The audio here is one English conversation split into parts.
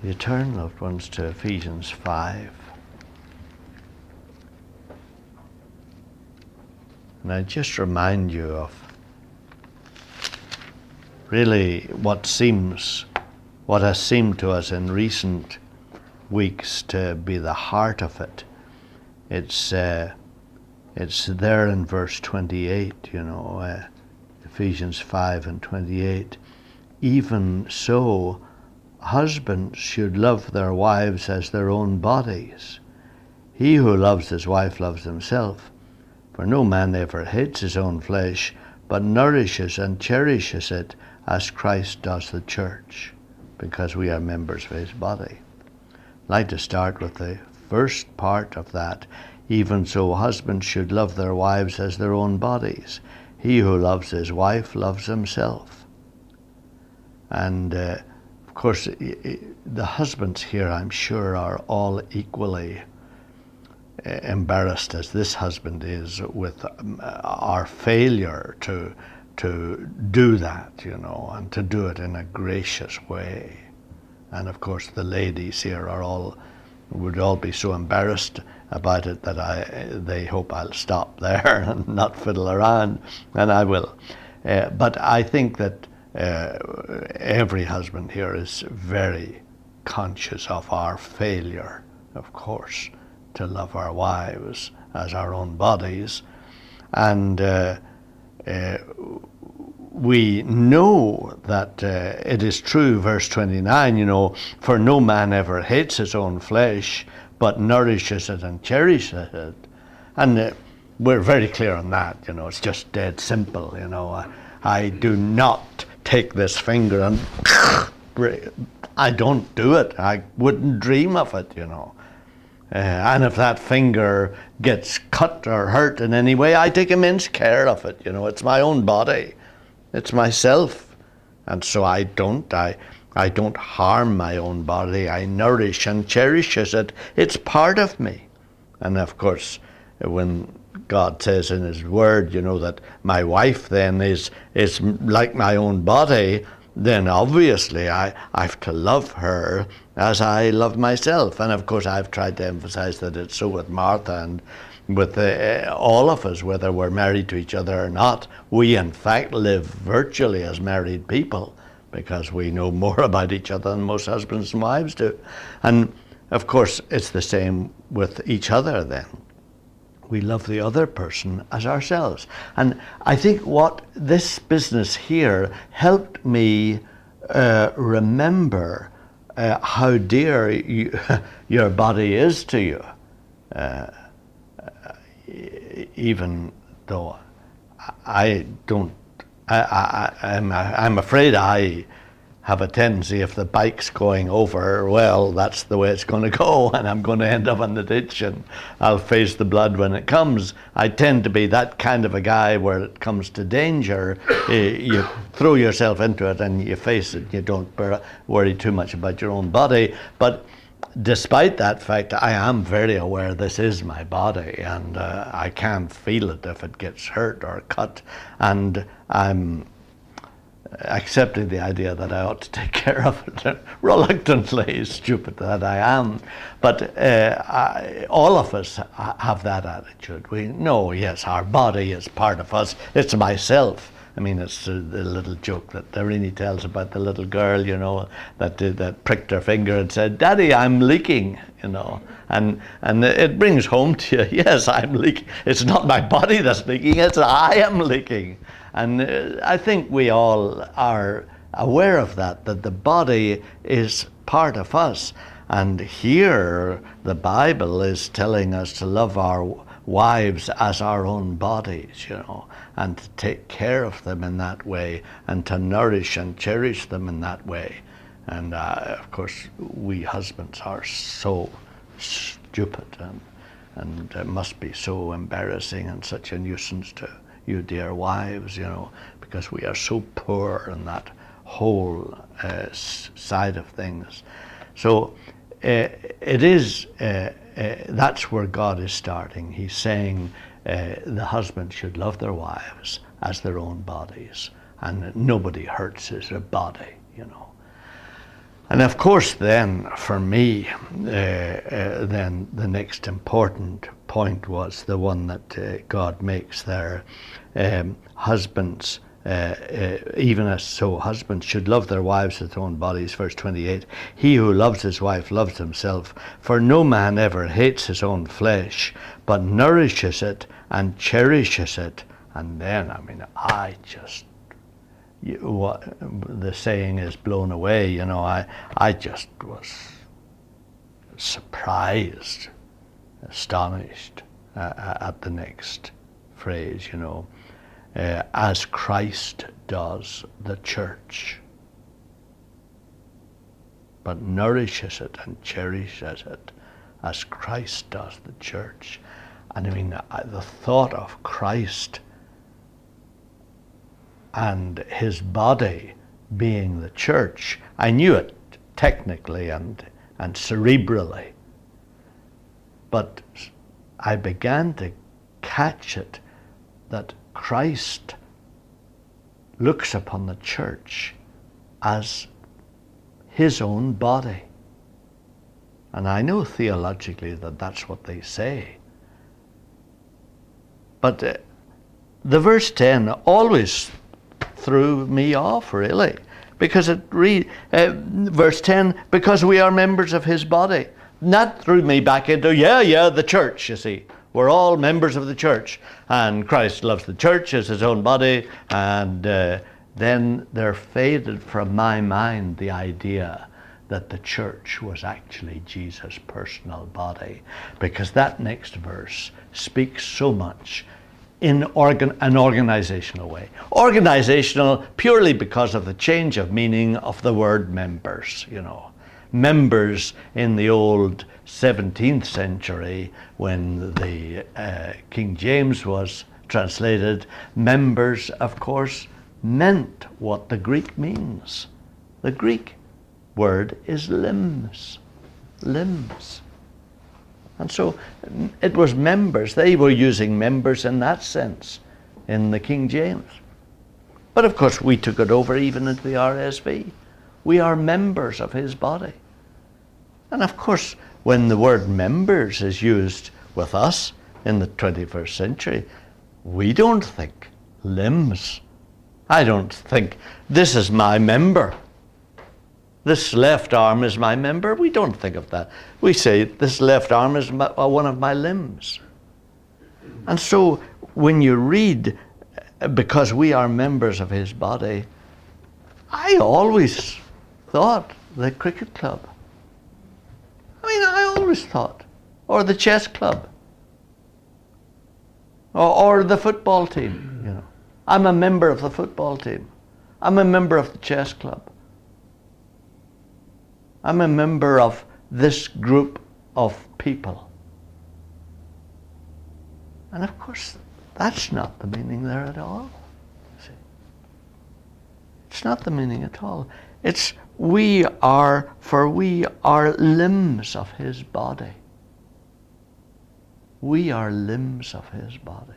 You turn, loved ones, to Ephesians 5. And I just remind you of really what has seemed to us in recent weeks to be the heart of it. It's there in verse 28, Ephesians 5 and 28. Even so, husbands should love their wives as their own bodies. He who loves his wife loves himself. For no man ever hates his own flesh, but nourishes and cherishes it as Christ does the church, because we are members of his body. I'd like to start with the first part of that. Even so, husbands should love their wives as their own bodies. He who loves his wife loves himself. And of course, the husbands here, I'm sure, are all equally embarrassed as this husband is with our failure to do that, and to do it in a gracious way. And of course, the ladies here would all be so embarrassed about it that they hope I'll stop there and not fiddle around, and I will. But I think that every husband here is very conscious of our failure, of course, to love our wives as our own bodies. And we know that it is true, verse 29, for no man ever hates his own flesh, but nourishes it and cherishes it. And we're very clear on that, it's just dead simple, I do not take this finger and I don't do it. I wouldn't dream of it, and if that finger gets cut or hurt in any way, I take immense care of it. It's my own body. It's myself. And so I don't harm my own body. I nourish and cherish it. It's part of me. And of course, when God says in his word, that my wife then is like my own body, then obviously I have to love her as I love myself. And of course, I've tried to emphasize that it's so with Martha and with all of us, whether we're married to each other or not. We, in fact, live virtually as married people because we know more about each other than most husbands and wives do. And of course, it's the same with each other then. We love the other person as ourselves. And I think what this business here helped me remember how dear your body is to you. Even though I'm afraid I have a tendency, if the bike's going over, well, that's the way it's going to go, and I'm going to end up in the ditch, and I'll face the blood when it comes. I tend to be that kind of a guy where it comes to danger, you throw yourself into it and you face it. You don't worry too much about your own body. But despite that fact, I am very aware this is my body, and I can feel it if it gets hurt or cut, and I'm accepting the idea that I ought to take care of it reluctantly, stupid that I am. But all of us have that attitude. We know, yes, our body is part of us. It's myself. I mean, it's the little joke that Irene tells about the little girl, that pricked her finger and said, "Daddy, I'm leaking," and it brings home to you, yes, I'm leaking. It's not my body that's leaking, it's I am leaking. And I think we all are aware of that the body is part of us. And here the Bible is telling us to love our wives as our own bodies, and to take care of them in that way, and to nourish and cherish them in that way. And of course, we husbands are so stupid, and it must be so embarrassing and such a nuisance to you dear wives, because we are so poor in that whole side of things. So it is, that's where God is starting. He's saying the husband should love their wives as their own bodies, and nobody hurts his body, And of course, then for me, then the next important point was the one that God makes there. Husbands, even as so, husbands should love their wives as their own bodies. Verse 28. He who loves his wife loves himself. For no man ever hates his own flesh, but nourishes it and cherishes it. And then, I just, what the saying is, blown away. I just was surprised, astonished at the next phrase, as Christ does the church, but nourishes it and cherishes it as Christ does the church. And the thought of Christ and his body being the church, I knew it technically and cerebrally, but I began to catch it that Christ looks upon the church as his own body. And I know theologically that that's what they say. But the verse 10 always threw me off, really, because verse 10, because we are members of his body. And that threw me back into, the church, you see. We're all members of the church, and Christ loves the church as his own body, and then there faded from my mind the idea that the church was actually Jesus' personal body, because that next verse speaks so much in an organizational way. Organizational purely because of the change of meaning of the word members, Members in the old 17th century, when the King James was translated, members, of course, meant what the Greek means. The Greek word is limbs. Limbs. And so it was members. They were using members in that sense in the King James. But of course we took it over even into the RSV. We are members of his body. And of course, when the word members is used with us in the 21st century, we don't think limbs. I don't think this is my member. This left arm is my member. We don't think of that. We say this left arm is one of my limbs. And so when you read, because we are members of his body, I always thought the cricket club. I always thought, or the chess club, or the football team, I'm a member of the football team. I'm a member of the chess club. I'm a member of this group of people. And of course, that's not the meaning there at all. See? It's not the meaning at all. It's we are limbs of his body. We are limbs of his body.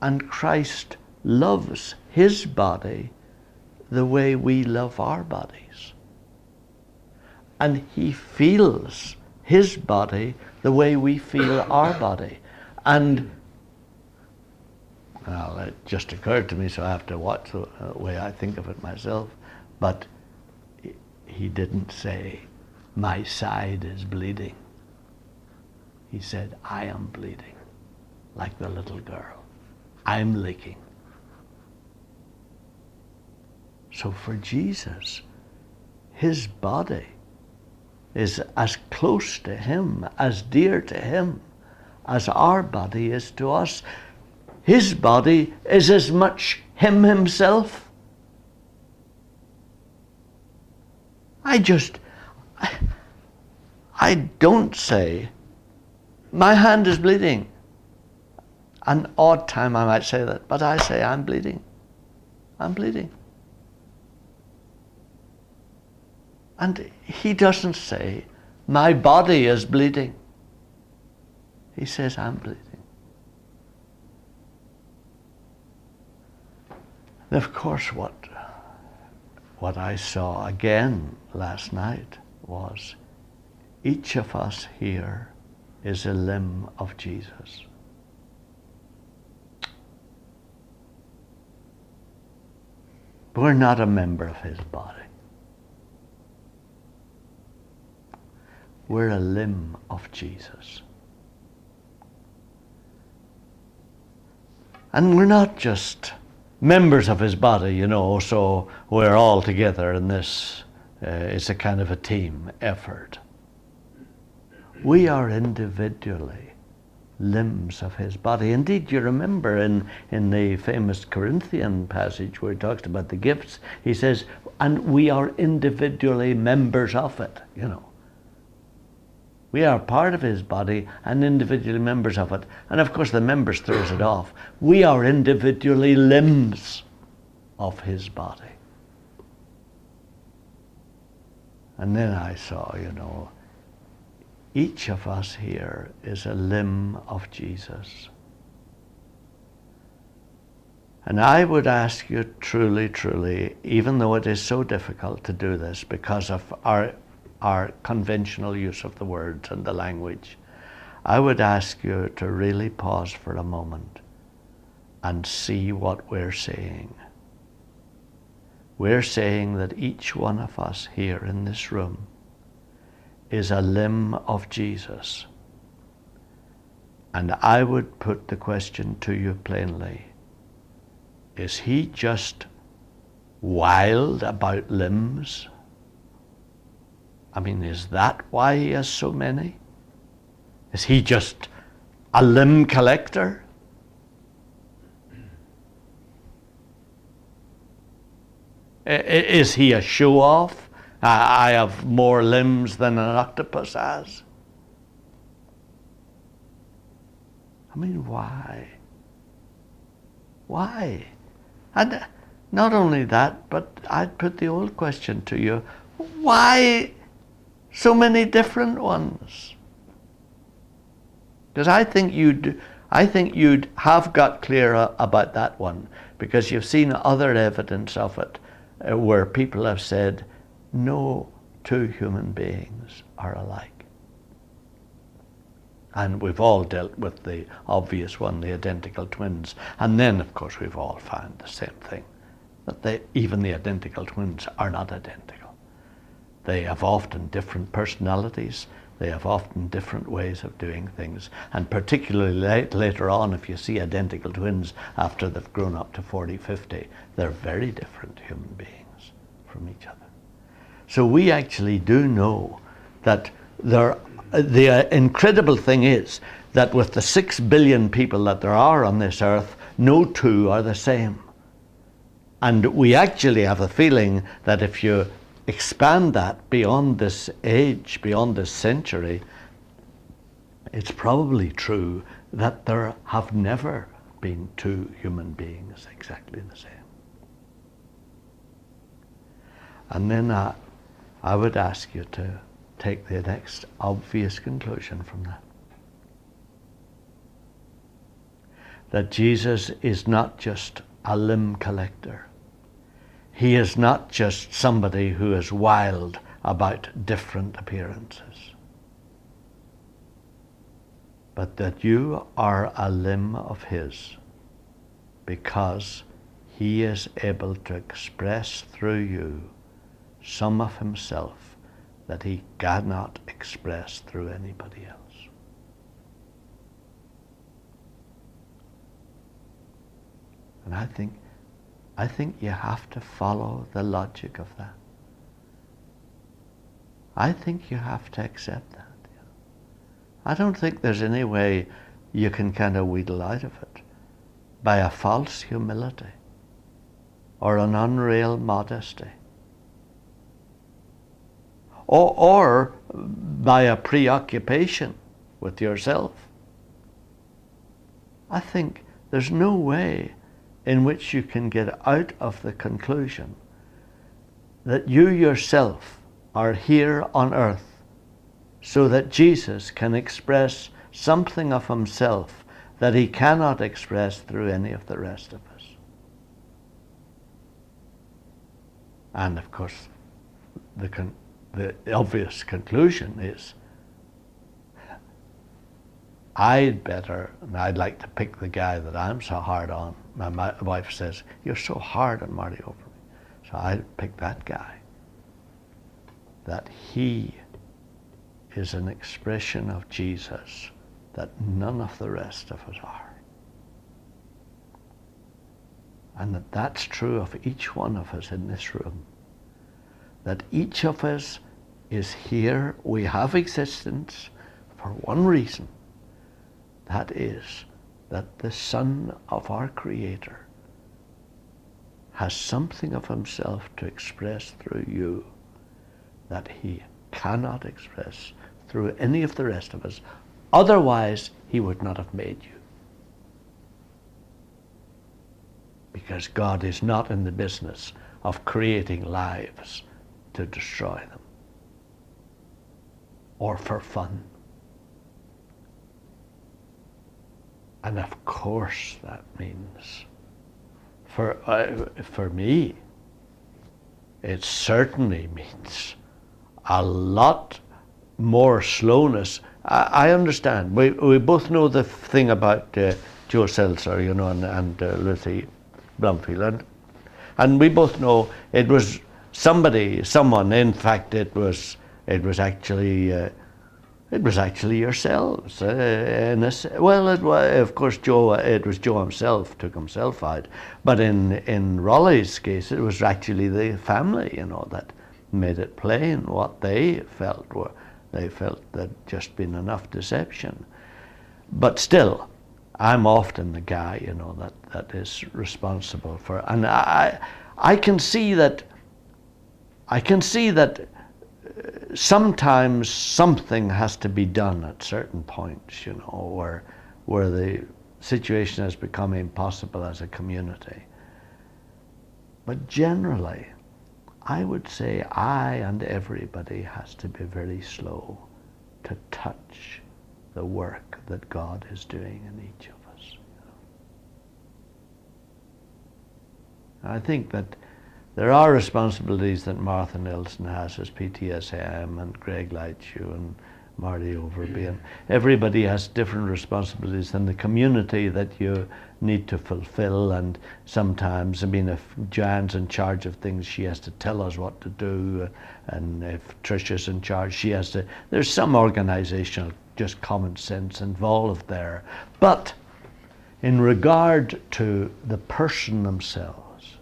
And Christ loves his body the way we love our bodies. And he feels his body the way we feel our body. And it just occurred to me, so I have to watch the way I think of it myself. But he didn't say, my side is bleeding. He said, I am bleeding, like the little girl. I'm leaking. So for Jesus, his body is as close to him, as dear to him, as our body is to us. His body is as much him himself. I don't say, my hand is bleeding. An odd time I might say that, but I say, I'm bleeding. I'm bleeding. And he doesn't say, my body is bleeding. He says, I'm bleeding. And of course, what what I saw again last night was each of us here is a limb of Jesus. We're not a member of his body. We're a limb of Jesus. And we're not just members of his body, you know, so we're all together in this. It's a kind of a team effort. We are individually limbs of his body. Indeed, you remember in the famous Corinthian passage where he talks about the gifts, he says, and we are individually members of it, you know. We are part of his body and individually members of it. And of course the members throws it off. We are individually limbs of his body. And then I saw, you know, each of us here is a limb of Jesus. And I would ask you truly, truly, even though it is so difficult to do this because of our conventional use of the words and the language, I would ask you to really pause for a moment and see what we're saying. We're saying that each one of us here in this room is a limb of Jesus. And I would put the question to you plainly. Is he just wild about limbs? I mean, is that why he has so many? Is he just a limb collector? Is he a show-off? I have more limbs than an octopus has. I mean, why? Why? And not only that, but I'd put the old question to you. Why so many different ones? Because I think you'd have got clearer about that one, because you've seen other evidence of it where people have said, no two human beings are alike. And we've all dealt with the obvious one, the identical twins. And then, of course, we've all found the same thing, that even the identical twins are not identical. They have often different personalities. They have often different ways of doing things. And particularly later on, if you see identical twins after they've grown up to 40, 50, they're very different human beings from each other. So we actually do know that the incredible thing is that with the 6 billion people that there are on this earth, no two are the same. And we actually have a feeling that if you expand that beyond this age, beyond this century, it's probably true that there have never been two human beings exactly the same. And then I would ask you to take the next obvious conclusion from that. That Jesus is not just a limb collector. He is not just somebody who is wild about different appearances. But that you are a limb of his because he is able to express through you some of himself that he cannot express through anybody else. And I think you have to follow the logic of that. I think you have to accept that. I don't think there's any way you can kind of wheedle out of it by a false humility or an unreal modesty. Or by a preoccupation with yourself. I think there's no way in which you can get out of the conclusion that you yourself are here on earth so that Jesus can express something of himself that he cannot express through any of the rest of us. And of course, the obvious conclusion is, I'd like to pick the guy that I'm so hard on. My wife says, "You're so hard on Marty over me." So I'd pick that guy. That he is an expression of Jesus that none of the rest of us are. And that's true of each one of us in this room. That each of us is here, we have existence for one reason. That is, that the Son of our Creator has something of himself to express through you that he cannot express through any of the rest of us. Otherwise, he would not have made you. Because God is not in the business of creating lives to destroy them or for fun. And of course that means, for me, it certainly means a lot more slowness. I understand. We both know the thing about Joe Seltzer, you know, and Lucy Blumfield, and we both know it was someone. In fact, it was actually yourselves. Of course, Joe. It was Joe himself took himself out, but in Raleigh's case, it was actually the family, you know, that made it plain what they felt there'd just been enough deception. But still, I'm often the guy, you know, that is responsible for, and I can see that sometimes something has to be done at certain points, you know, where the situation has become impossible as a community. But generally, I would say I and everybody has to be very slow to touch the work that God is doing in each of us. You know? I think that there are responsibilities that Martha Nelson has as PTSM and Greg Lightshoe and Marty Overby, and everybody has different responsibilities in the community that you need to fulfill. And sometimes, I mean, if Joanne's in charge of things, she has to tell us what to do, and if Tricia's in charge, she has to. There's some organizational, just common sense involved there. But in regard to the person themselves,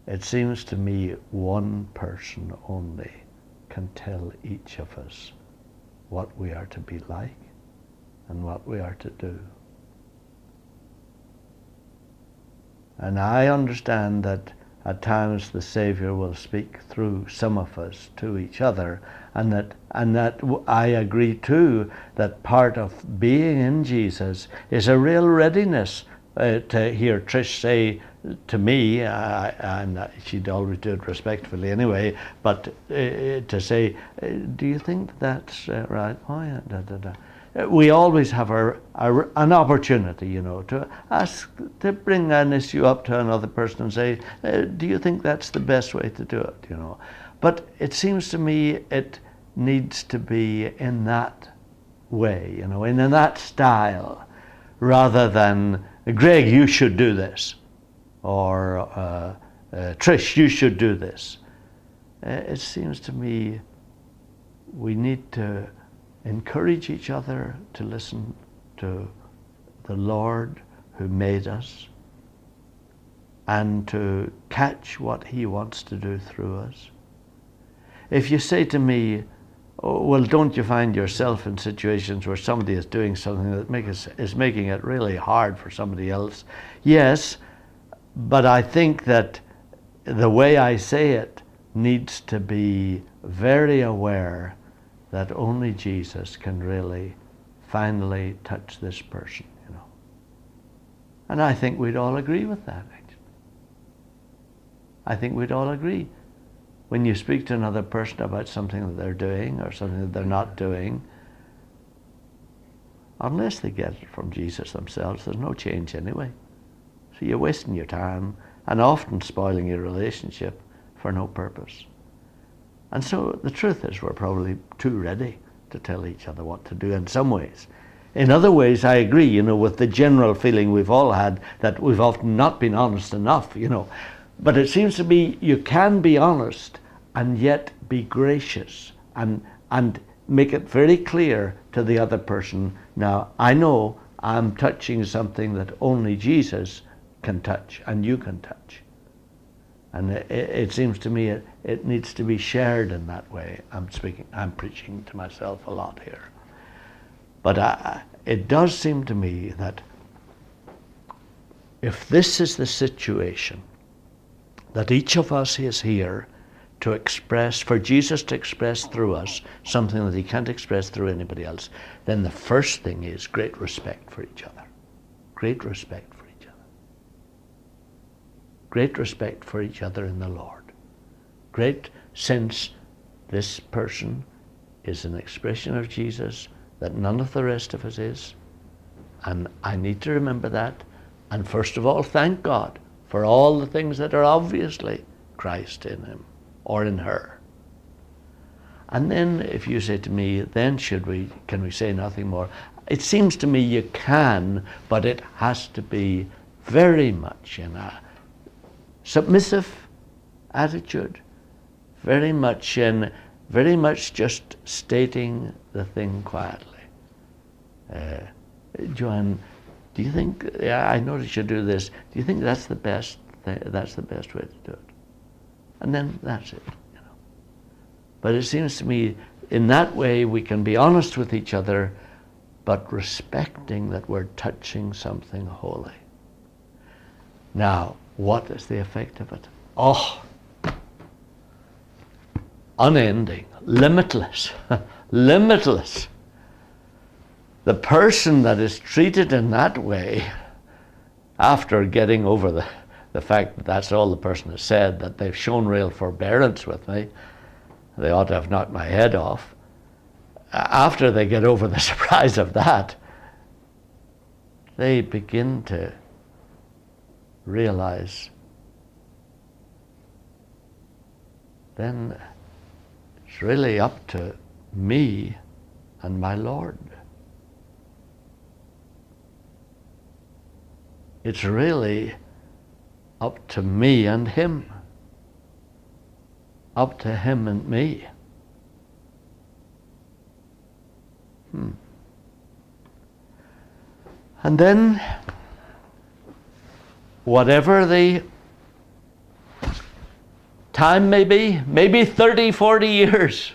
it seems to me one person only can tell each of us what we are to be like and what we are to do. And I understand that at times the Savior will speak through some of us to each other, and that I agree too that part of being in Jesus is a real readiness to hear Trish say to me, and she'd always do it respectfully anyway, but to say, do you think that's right? Oh yeah, da, da, da. We always have an opportunity, you know, to ask, to bring an issue up to another person and say, do you think that's the best way to do it, you know? But it seems to me it needs to be in that way, you know, in that style, rather than, Greg, you should do this, or Trish, you should do this. It seems to me we need to encourage each other to listen to the Lord who made us and to catch what He wants to do through us. If you say to me, oh, well, don't you find yourself in situations where somebody is doing something that is making it really hard for somebody else? Yes, but I think that the way I say it needs to be very aware that only Jesus can really finally touch this person, you know. And I think we'd all agree with that, actually. I think we'd all agree. When you speak to another person about something that they're doing or something that they're not doing, unless they get it from Jesus themselves, there's no change anyway. So you're wasting your time and often spoiling your relationship for no purpose. And so the truth is we're probably too ready to tell each other what to do in some ways. In other ways, I agree, with the general feeling we've all had that we've often not been honest enough, But it seems to me you can be honest and yet be gracious and make it very clear to the other person, now, I know I'm touching something that only Jesus can touch and you can touch. And it seems to me it needs to be shared in that way. I'm preaching to myself a lot here. But it does seem to me that if this is the situation, that each of us is here to express, for Jesus to express through us something that he can't express through anybody else, then the first thing is great respect for each other. Great respect for each other. Great respect for each other in the Lord. Great sense this person is an expression of Jesus that none of the rest of us is. And I need to remember that. And first of all, thank God for all the things that are obviously Christ in him or in her. And then if you say to me, then can we say nothing more? It seems to me you can, but it has to be very much in a submissive attitude, very much just stating the thing quietly. Joanne, do you think? Yeah, I noticed you do this. Do you think that's the best? That's the best way to do it. And then that's it. But it seems to me, in that way, we can be honest with each other, but respecting that we're touching something holy. Now, what is the effect of it? Oh, unending, limitless, limitless. The person that is treated in that way, after getting over the fact that that's all the person has said, that they've shown real forbearance with me, they ought to have knocked my head off. After they get over the surprise of that, they begin to realize then it's really up to me and my Lord. It's really up to me and him. Up to him and me. And then, whatever the time may be, maybe 30, 40 years,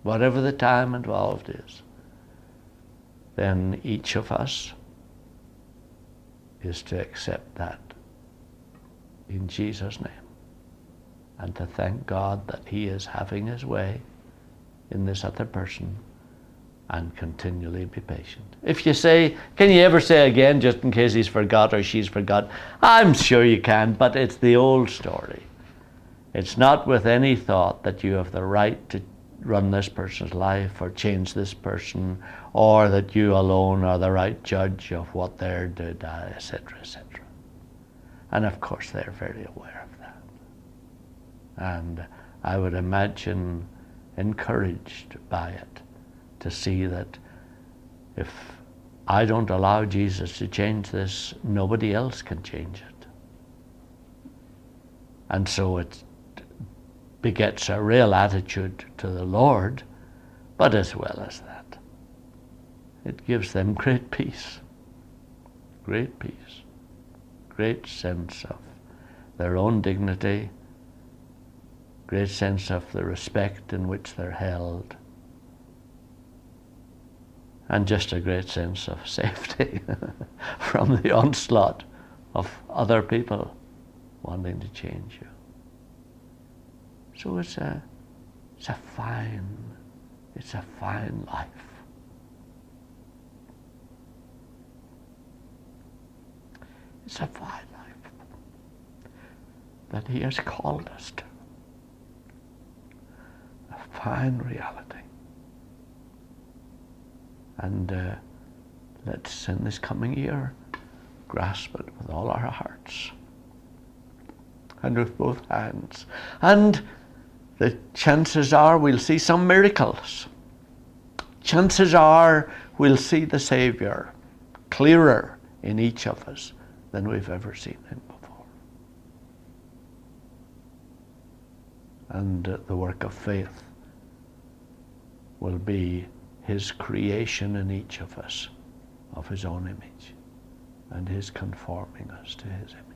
whatever the time involved is, then each of us is to accept that in Jesus' name. And to thank God that he is having his way in this other person and continually be patient. If you say, can you ever say again just in case he's forgot or she's forgot? I'm sure you can, but it's the old story. It's not with any thought that you have the right to run this person's life or change this person, or that you alone are the right judge of what they're doing, etc., etc. And of course they're very aware of that. And I would imagine encouraged by it to see that if I don't allow Jesus to change this, nobody else can change it. And so it begets a real attitude to the Lord, but as well as that, it gives them great peace, great sense of their own dignity, great sense of the respect in which they're held, and just a great sense of safety from the onslaught of other people wanting to change you. So it's a fine life. It's a fine life that he has called us to. A fine reality. And let's, in this coming year, grasp it with all our hearts. and with both hands. And the chances are we'll see some miracles. Chances are we'll see the Saviour clearer in each of us than we've ever seen him before. And the work of faith will be his creation in each of us of his own image and his conforming us to his image.